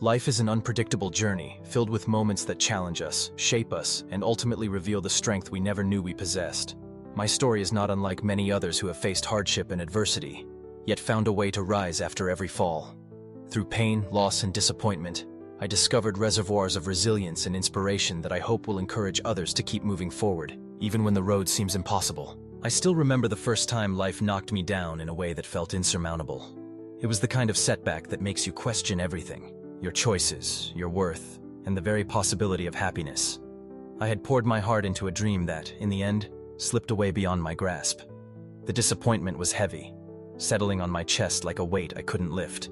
Life is an unpredictable journey, filled with moments that challenge us, shape us, and ultimately reveal the strength we never knew we possessed. My story is not unlike many others who have faced hardship and adversity, yet found a way to rise after every fall. Through pain, loss, and disappointment, I discovered reservoirs of resilience and inspiration that I hope will encourage others to keep moving forward, even when the road seems impossible. I still remember the first time life knocked me down in a way that felt insurmountable. It was the kind of setback that makes you question everything: your choices, your worth, and the very possibility of happiness. I had poured my heart into a dream that, in the end, slipped away beyond my grasp. The disappointment was heavy, settling on my chest like a weight I couldn't lift.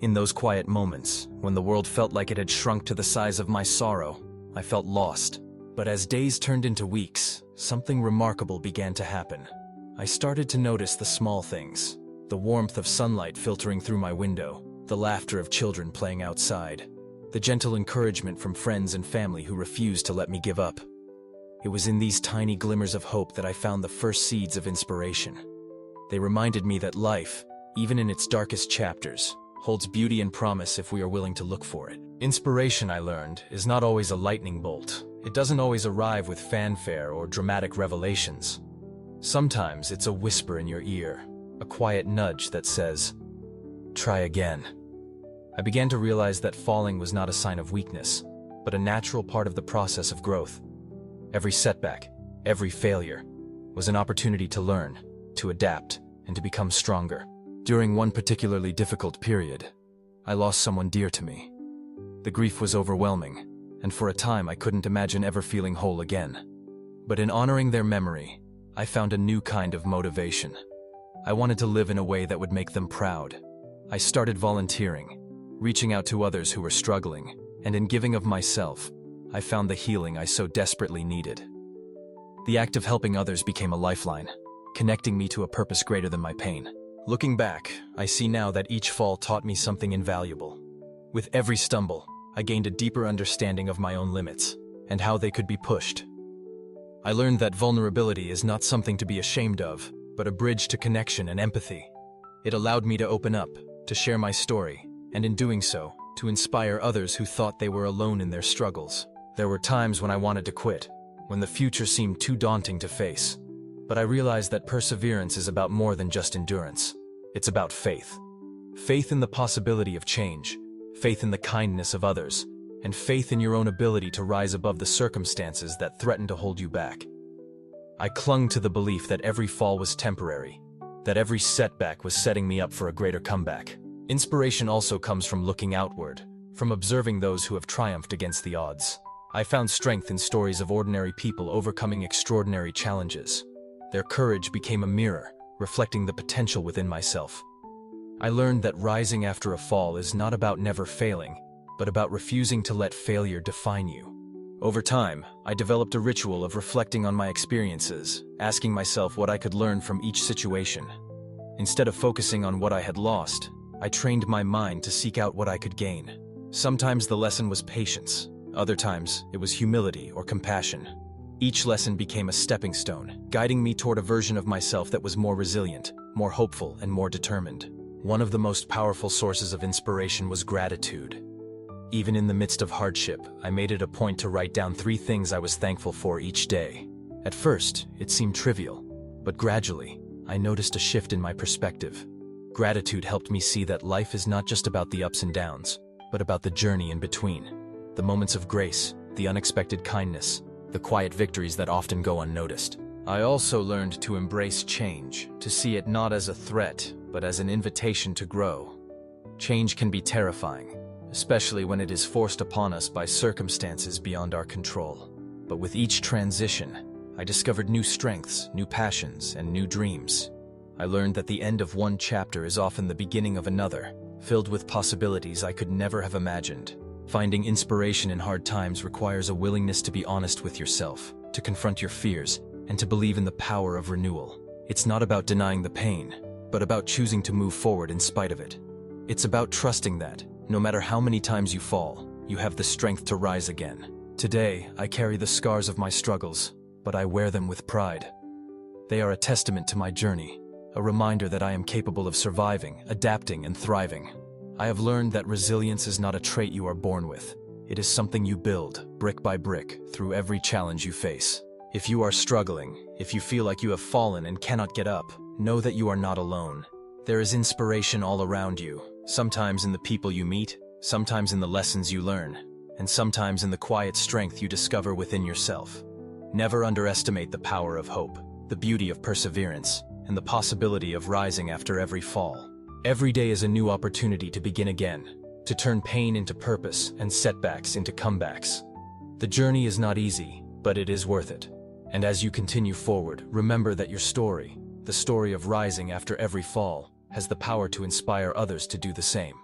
In those quiet moments, when the world felt like it had shrunk to the size of my sorrow, I felt lost. But as days turned into weeks, something remarkable began to happen. I started to notice the small things: the warmth of sunlight filtering through my window, the laughter of children playing outside, the gentle encouragement from friends and family who refused to let me give up. It was in these tiny glimmers of hope that I found the first seeds of inspiration. They reminded me that life, even in its darkest chapters, holds beauty and promise if we are willing to look for it. Inspiration, I learned, is not always a lightning bolt. It doesn't always arrive with fanfare or dramatic revelations. Sometimes it's a whisper in your ear, a quiet nudge that says, "Try again." I began to realize that falling was not a sign of weakness, but a natural part of the process of growth. Every setback, every failure, was an opportunity to learn, to adapt, and to become stronger. During one particularly difficult period, I lost someone dear to me. The grief was overwhelming, and for a time I couldn't imagine ever feeling whole again. But in honoring their memory, I found a new kind of motivation. I wanted to live in a way that would make them proud. I started volunteering, reaching out to others who were struggling, and in giving of myself, I found the healing I so desperately needed. The act of helping others became a lifeline, connecting me to a purpose greater than my pain. Looking back, I see now that each fall taught me something invaluable. With every stumble, I gained a deeper understanding of my own limits and how they could be pushed. I learned that vulnerability is not something to be ashamed of, but a bridge to connection and empathy. It allowed me to open up, to share my story, and in doing so, to inspire others who thought they were alone in their struggles. There were times when I wanted to quit, when the future seemed too daunting to face. But I realized that perseverance is about more than just endurance. It's about faith. Faith in the possibility of change, faith in the kindness of others, and faith in your own ability to rise above the circumstances that threaten to hold you back. I clung to the belief that every fall was temporary, that every setback was setting me up for a greater comeback. Inspiration also comes from looking outward, from observing those who have triumphed against the odds. I found strength in stories of ordinary people overcoming extraordinary challenges. Their courage became a mirror, reflecting the potential within myself. I learned that rising after a fall is not about never failing, but about refusing to let failure define you. Over time, I developed a ritual of reflecting on my experiences, asking myself what I could learn from each situation. Instead of focusing on what I had lost, I trained my mind to seek out what I could gain. Sometimes the lesson was patience, other times it was humility or compassion. Each lesson became a stepping stone, guiding me toward a version of myself that was more resilient, more hopeful, and more determined. One of the most powerful sources of inspiration was gratitude. Even in the midst of hardship, I made it a point to write down 3 things I was thankful for each day. At first, it seemed trivial, but gradually, I noticed a shift in my perspective. Gratitude helped me see that life is not just about the ups and downs, but about the journey in between. The moments of grace, the unexpected kindness, the quiet victories that often go unnoticed. I also learned to embrace change, to see it not as a threat, but as an invitation to grow. Change can be terrifying, especially when it is forced upon us by circumstances beyond our control. But with each transition, I discovered new strengths, new passions, and new dreams. I learned that the end of one chapter is often the beginning of another, filled with possibilities I could never have imagined. Finding inspiration in hard times requires a willingness to be honest with yourself, to confront your fears, and to believe in the power of renewal. It's not about denying the pain, but about choosing to move forward in spite of it. It's about trusting that, no matter how many times you fall, you have the strength to rise again. Today, I carry the scars of my struggles, but I wear them with pride. They are a testament to my journey, a reminder that I am capable of surviving, adapting, and thriving. I have learned that resilience is not a trait you are born with. It is something you build, brick by brick, through every challenge you face. If you are struggling, if you feel like you have fallen and cannot get up, know that you are not alone. There is inspiration all around you, sometimes in the people you meet, sometimes in the lessons you learn, and sometimes in the quiet strength you discover within yourself. Never underestimate the power of hope, the beauty of perseverance, and the possibility of rising after every fall. Every day is a new opportunity to begin again, to turn pain into purpose and setbacks into comebacks. The journey is not easy, but it is worth it. And as you continue forward, remember that your story, the story of rising after every fall, has the power to inspire others to do the same.